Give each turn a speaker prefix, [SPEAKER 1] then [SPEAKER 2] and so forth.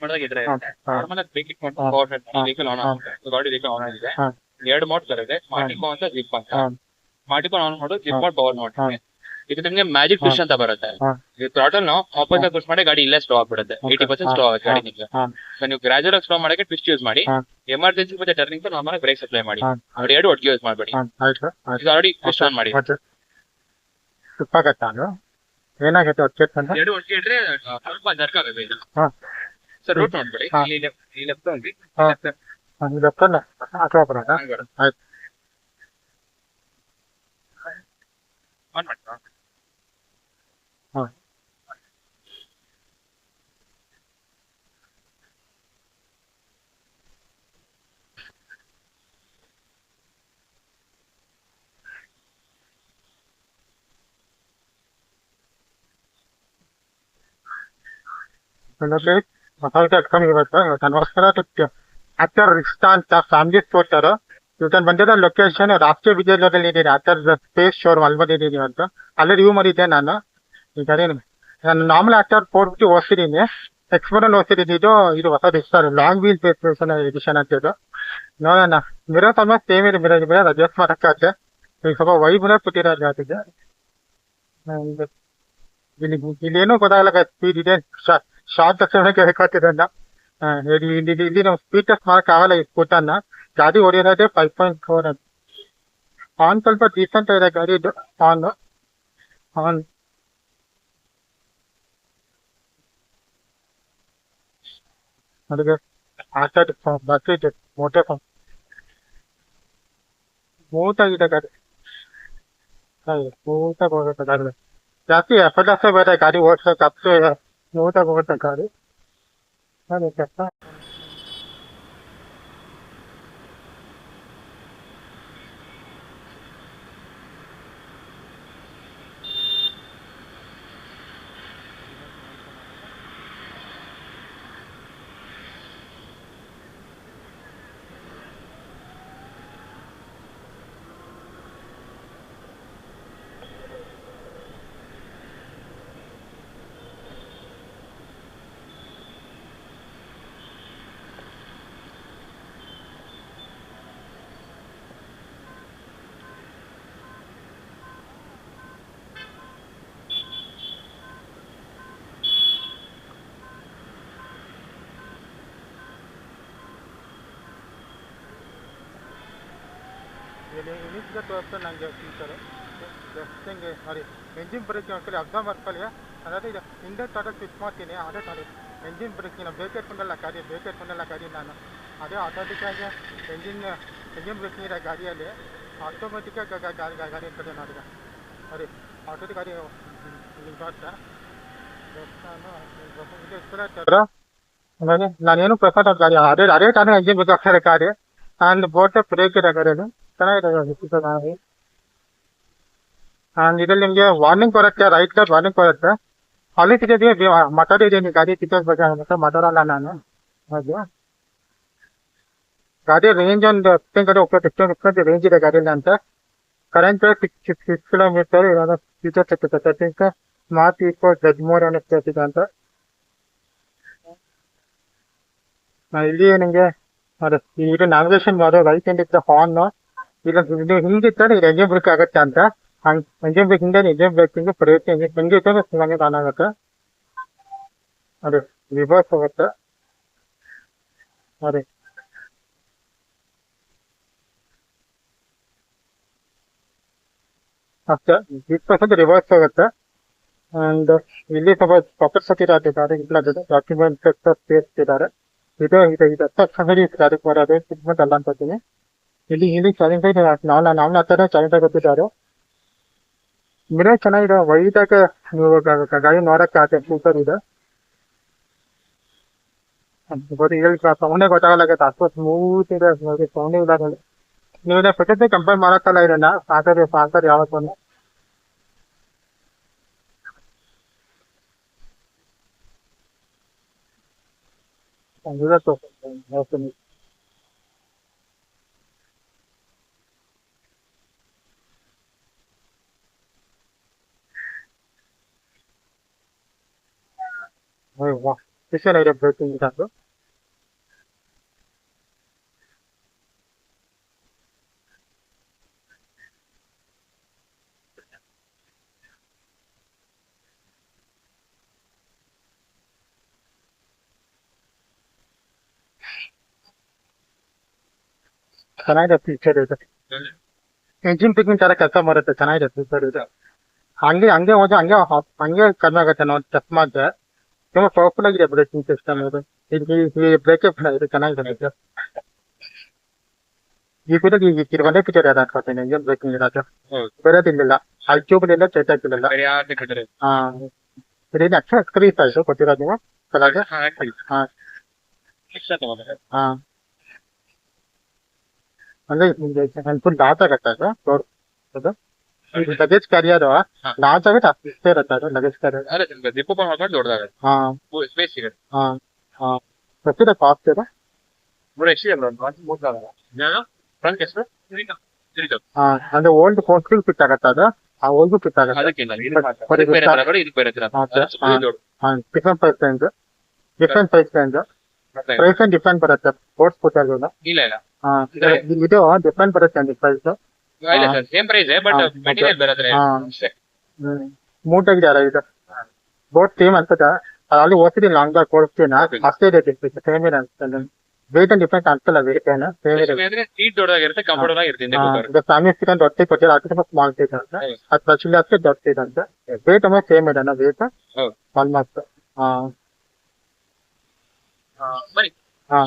[SPEAKER 1] ಮಾಡಿದ್ರೆ ನಾರ್ಮಲ್ ಆಗಿ ಬೇಕಿಟ್ ಮಾಡ್ಕೊಂಡು ಪವರ್ ವೆಹಿಕಲ್ ಆನ್ ಆಗುತ್ತೆ. ಗಾಡಿ ವೆಹಿಕಲ್ ಆನ್ ಆಗಿದೆ. ಎರಡು ಮೋಡ್ ಬರುತ್ತೆ, ಮಾಟಿಕೋ ಅಂತ ಜಿಪ್ ಅಂತ. ಮಾಟಿಕೋ ಆನ್ ಮಾಡೋದು, ಜಿಪ್ ಮೋಡ್ ಪವರ್ ಮೋಡ್. ಇದು ನಿಮ್ಗೆ ಮ್ಯಾಜಿಕ್ ಫಿಶ್ ಅಂತ ಬರುತ್ತೆ. ಈ ಥ್ರಾಟಲ್ ನ ಆಪೋಸಿಟ್ ಆಗಿ ಪುಷ್ ಮಾಡಿ ಗಾಡಿ ಇಲ್ಲೇ ಸ್ಲೋ ಆಗ್ಬಿಡುತ್ತೆ. 80% ಸ್ಲೋ ಆಗುತ್ತೆ ಗಾಡಿ ನಿಮ್ಗೆ. ನೀವು ಗ್ರಾಜುಯಲ್ ಆಗಿ ಸ್ಲೋ ಮಾಡಕ್ಕೆ ಟ್ವಿಸ್ಟ್ ಯೂಸ್ ಮಾಡಿ. ಎಮರ್ಜೆನ್ಸಿ ಮತ್ತೆ ಟರ್ನಿಂಗ್ ನಾರ್ಮಲ್ ಬ್ರೇಕ್ಸ್ ಅಪ್ಲೈ ಮಾಡಿ. ಅವ್ರು ಎರಡು ಒಟ್ಟಿಗೆ ಯೂಸ್ ಮಾಡಬೇಡಿ. ಇದು ಆಲ್ರೆಡಿ ಟ್ವಿಸ್ಟ್ ಆನ್ ಮಾಡಿ.
[SPEAKER 2] ಏನಾಗುತ್ತೆ
[SPEAKER 1] ಎರಡು ಒಟ್ಟಿಗೆ ಇಟ್ರೆ ಸ್ವಲ್ಪ ಜರ್ಕ್ ಆಗುತ್ತೆ ಇದು. ಸರ್ ರೂಟ್ ನೋಡ್ಬೇಡಿ, ಈ ಲೆಫ್ಟ್ ಹೋಗಿ ಆನ್ ಮಾಡಿ.
[SPEAKER 2] ಕಮ್ಮಿ ಇವತ್ತು ನನಗೋಸ್ಕರ ಆಕ್ಟರ್ ರಿಸ್ಟಾ ಅಂತ ಫ್ಯಾಮಿಲಿ ತೋರ್ತಾರೆ. ಇವತ್ತು ಬಂದಿರೋ ಲೊಕೇಶನ್ ರಾಷ್ಟ್ರೀಯ ವಿದ್ಯಾಲಯದಲ್ಲಿ ಇದ್ದೀನಿ. ಆಕ್ಟರ್ ಸ್ಪೇಸ್ ಶೋರೂಮ್ ಅಲ್ಲಿ ಬಂದಿದ್ದೀನಿ ಇವತ್ತು. ಅಲ್ಲೇ ರಿವ್ಯೂ ಮಾಡಿದ್ದೆ ನಾನು. ಈಗ ನಾನು ನಾರ್ಮಲ್ ಆಕ್ಟರ್ 450 ಓದಿಸಿದ್ದೀನಿ, ಎಕ್ಸ್ಪೋರ್ಟಲ್ ಓದಿಸಿದ್ದೀನಿ. ಇದು ಹೊಸ ಇಷ್ಟ ಲಾಂಗ್ ವೀಲ್ ಎಡಿಷನ್ ಅಂತ ಇದು ನೋಡೋಣ. ಮಿರರ್ ಆಲ್ಮೋಸ್ಟ್ ಸೇಮ್ ಇದೆ, ಮಿರರ್ ಅಡ್ಜಸ್ಟ್ ಮಾಡಕ್ಕಾಗತ್ತೆ. ಈಗ ಸ್ವಲ್ಪ ವೈಬ್ರ ಕೊಟ್ಟಿರೋದು ಆಗಿದೆ. ಇಲ್ಲೇನೂ ಗೊತ್ತಾಗಲ್ಲ, ಸ್ಪೀಡ್ ಇದೆ, ಶಾರ್ಟ್ ತಕ್ಷಣ ಕೇಳ್ಕೊತಿದ್ದ. ಇಲ್ಲಿ ನಾವು ಸ್ಪೀಡ್ ಟೆಸ್ಟ್ ಮಾಡಕ್ ಆಗಲ್ಲ ಈ ಸ್ಕೂಟರ್ನ. ಗಾಡಿ ಹೊಡಿಯೋದೇ 5.4 ಅಂತ. ಆನ್ ಸ್ವಲ್ಪ ಡೀಸೆಂಟ್ ಇದೆ ಗಾಡಿ ಇದು. ಆನ್ ಅದಕ್ಕೆ ಆಟಾಡ್ ಬರ್ತಿದ್ದೆ ಮೋಟೆ ಸ್ಮೂತ್ ಆಗಿದೆ ಗಾಡಿ. ಸ್ಮೂತ್ ಆಗಿ ಹೋಗುತ್ತೆ ಗಾಡಿ. ಜಾಸ್ತಿ ಎಫರ್ಟ್ಲೆಸ್ ಬೇರೆ ಗಾಡಿ ಓಡಿಸೋಕೆ, ಅಷ್ಟು ಸ್ಮೂತ್ ಆಗಿ ಹೋಗುತ್ತೆ ಗಾಡಿ. ಅದೇ ಕಷ್ಟ. ಇನಿಷ್ಗೆ ತೋರಿಸ್ತು ನನಗೆ ಫ್ಯೂಚರು. ಜಸ್ಟ್ ಹಿಂಗೆ ನೋಡಿ, ಎಂಜಿನ್ ಬ್ರೇಕ್ ಒಂದ್ಸಲಿ ಅರ್ಧ ಮಾಡ್ಕೊಳ್ಳಿ. ಅದಾದ್ರೆ ಇದು ಹಿಂದೆ ತಡ ಸ್ವಿಚ್ ಮಾಡ್ತೀನಿ. ಅದೇ ನೋಡಿ ಎಂಜಿನ್ ಬ್ರೇಕ್ ನಾನು ಬ್ರೇಕ್ ಇಟ್ಕೊಂಡಲ್ಲ ಗಾಡಿ ನಾನು. ಅದೇ ಆಟೋಮೆಟಿಕ್ಕಾಗಿ ಎಂಜಿನ್ ಬ್ರೇಕ್ ಇರೋ ಗಾಡಿಯಲ್ಲಿ ಆಟೋಮೆಟಿಕ್ಕಾಗಿ ಗಾಡಿ ಇರ್ತದೆ ನೋಡಿ. ನೋಡಿ ಆಟೋಮೆಟಿಕ್ ಗಾಡಿ ನಾನೇನು ಪ್ರಿಫರ್ ಗಾಡಿ ಅದೇ ತಾನೇ ಎಂಜಿನ್ ಬ್ರೇಕ್ ಆಗ್ತಾರೆ ಗಾಡಿ. ಅಂಡ್ ಬೋಟ್ ಬ್ರೇಕ್ ಇದೆ ಗಾಡಿಯಲ್ಲಿ ಚೆನ್ನಾಗಿದೆ. ಅಂಡ್ ಇದ್ರಲ್ಲಿ ನಿಮಗೆ ವಾರ್ನಿಂಗ್ ಬರುತ್ತೆ, ರೈಟ್ ಸೈಡ್ ವಾರ್ನಿಂಗ್ ಬರುತ್ತೆ. ಅಲ್ಲಿ ಸಿಗೋದಿಗೆ ಮಾತಾಡಿದ್ದೀನಿ ಗಾಡಿ ಫೀಚರ್ಸ್ ಬಗ್ಗೆ ಮಾತಾಡಲ್ಲ ನಾನು. ಹಾಗೆ ಗಾಡಿ ರೇಂಜ್ ಒಂದು 15 ರೇಂಜ್ ಇದೆ ಗಾಡಿಯಲ್ಲಿ ಅಂತ. ಕರೆಂಟ್ 6 ಕಿಲೋಮೀಟರ್ ಫೀಚರ್ಸ್ ಸಿಗುತ್ತೆ. ಸ್ಮಾರ್ಟ್ ಈಕೋ ಜಡ್ ಮೋಡ್ ಅನ್ನಿಸ್ತಿದೆ ಅಂತ. ಇಲ್ಲಿ ನಿಮಗೆ ಇದು ನ್ಯಾವಿಗೇಷನ್ ಮಾಡೋ ರೈಟ್ ಹ್ಯಾಂಡ್ ಇದ್ರೆ ಹಾರ್ನ್, ಇಲ್ಲ ಹಿಂದಿರ್ತಾರೆ ಇದು ಎಂಜಿನ್ ಬ್ರೇಕ್ ಆಗುತ್ತೆ ಅಂತ. ಎಂಜಿನ್ ಬ್ರೇಕ್ ಹಿಂದೆ ಎಂಜಿನ್ ಬ್ರೇಕಿಂಗ್ ಪ್ರಯತ್ನ ಹಿಂಗಿರ್ತಾರೆ ಚೆನ್ನಾಗಿ ಆನ್ ಆಗುತ್ತೆ. ಅದೇ ರಿವರ್ಸ್ ಹೋಗುತ್ತೆ. ಅದೇ ಅಷ್ಟೇ 20% ರಿವರ್ಸ್ ಹೋಗುತ್ತೆ. ಅಂಡ್ ಇಲ್ಲಿ ಸ್ವಲ್ಪ ಪಾಕೆಟ್ ಸತ್ತಿದ್ದಾರೆ, ಇಲ್ಲ ಡಾಕ್ಯುಮೆಂಟ್ ಸ್ಪೇಸ್ ಇದ್ದಾರೆ. ಇದು ಅದಕ್ಕೆ ಬರೋದು ಸಿಗ್ಮೆಂಟ್ ಅಲ್ಲ ಅಂತೀನಿ. ಇಲ್ಲಿ ಚಾಲೆಂಜ್ ನಾವು ಹತ್ತಾರ ಚಾಲೆಂಜ್ ಗೊತ್ತಿದ್ದಾರೆ. ಮಿರರ್ ಚೆನ್ನಾಗಿದೆ, ವೈದಾಗೆ ನೀವು ಗಾಡಿ ನೋಡಕ್ಕೆ ಆಗುತ್ತೆ, ಸೂಪರ್ ಇದೆ. ಈಗ ಸೌಂಡೇ ಗೊತ್ತಾಗಲ್ಲ ಅಷ್ಟು ಸ್ಮೂತ್ ಇದೆ ಸೌಂಡೇ ಇದಾಗಲ್ಲ. ನೀವು ಪ್ರಕೃತಿ ಕಂಪೇರ್ ಮಾಡಕ್ಕಲ್ಲ ಇದನ್ನ ಸಾಕರ್ ಯಾವತ್ತೊಂದು ಹೇಳ್ತೀನಿ. ವಾ ಇದೆ ಬ್ರೇಕಿಂಗ್ ಅದು. ಚೆನ್ನಾಗಿದೆ ಫೀಚರ್ ಇದೆ. ಎಂಜಿನ್ ಪಿಕ್ಕಿಂಗ್ ತರ ಕೆಲಸ ಮಾಡುತ್ತೆ, ಚೆನ್ನಾಗಿದೆ ಫೀಚರ್ ಇದೆ. ಹಂಗೆ ಹೋದ್ರೆ ಹಂಗೆ ಕಡಿಮೆ ಆಗುತ್ತೆ ನಾವು ಚೆಕ್ ಮಾಡಿದ್ರೆ. ತುಂಬಾ ಪವರ್ಫುಲ್ ಆಗಿದೆ ಬ್ರೇಕಿಂಗ್ ಸಿಸ್ಟಮ್ ಇದು. ಬ್ರೇಕಪ್ ಇದು ಚೆನ್ನಾಗಿದೆ. ಈ ಕೂಡ ಈಗ ಒಂದೇ ಫೀಚರ್ ಯಾರು ಹಾಕೋತೀನಿ ಇಂಜಿನ್ ಬ್ರೇಕಿಂಗ್ ಇರೋದು, ಬೇರೆದಿಲ್ಲ. ಐಕ್ಯೂಬ್ಲಿಲ್ಲ, ಚೈತಾಕಿಲ್ಲ. ಹಾ ಇದು ಅಕ್ಷರ ಸ್ಕ್ರೀಸ್ ಆಯ್ತು ಕೊಟ್ಟಿರೋದು ನೀವು ಕಲಾಗೆ. ಹಾ ಹಾ ಅಂದ್ರೆ ಫುಲ್ ಲಾಸ್ ಆಗತ್ತೆ ಅದು. ಲಗೇಜ್ ಕ್ಯಾರಿಯರ್ ಲಾಸ್ ಆಗುತ್ತೆ, ಅಷ್ಟು ಇಷ್ಟೇ ಇರುತ್ತೆ ಅದು ಲಗೇಜ್ ಕ್ಯಾರಿಯರ್. ಹಾ ಹಾ ಹಾ ಗೊತ್ತಿದೆ ಕಾಸ್ಟ್ ಇದೆ. ಹಾ ಅಂದ್ರೆ ಓಲ್ಡ್ ಫೋನ್ ಫಿಟ್ ಆಗತ್ತೆ ಅದು, ಆ ಓಲ್ಡ್ ಫಿಟ್ ಆಗತ್ತೆ. Different price range, price different ಬರುತ್ತೆ ಸ್ಪೋರ್ಟ್ಸ್ ಫುಟ್. ಇದು ಡಿಫ್ರೆಂಟ್ ಬರುತ್ತೆ ಅಂడి ಪ್ರೈಸ್. ಸ್ಮೂತ್ ಆಗಿದೆ ಇದು ಬೋಟ್ ಸೇಮ್ ಅನ್ಸುತ್ತೆ. ಅಲ್ಲಿ ಓದ್ತಿದ್ದೀನಿ ಲಾಂಗ್ ಬ್ಯಾಕ್ ಓಡಿಸ್ತೀನ ಅಷ್ಟೇ ಇದೆ ಸೇಮ್ ಇದೆ ಅನ್ಸುತ್ತೆ. ವೇಟ್ ಏನ್ ಡಿಫ್ರೆಂಟ್ ಅನ್ಸಲ್ಲ, ವೇಟ್ ಏನು ಸೇಮ್ ಇದೆ. ಫ್ಯಾಮಿಲಿ ಚಿಕನ್ ದೊಡ್ಡ ಕೊಟ್ಟಿರೋ ಅದಕ್ಕೆ ಸ್ಮಾಲ್ ಸೈಜ್ ಅಂತ, ಅದು ಸ್ಪೆಷಲಿ ಅದಕ್ಕೆ ದೊಡ್ಡ ಸೈಜ್ ಅಂತ. ವೇಟ್ ಒಮ್ಮೆ ಸೇಮ್ ಇದೆ ವೇಟ್ ಆಲ್ಮೋಸ್ಟ್. ಹಾ ಹಾ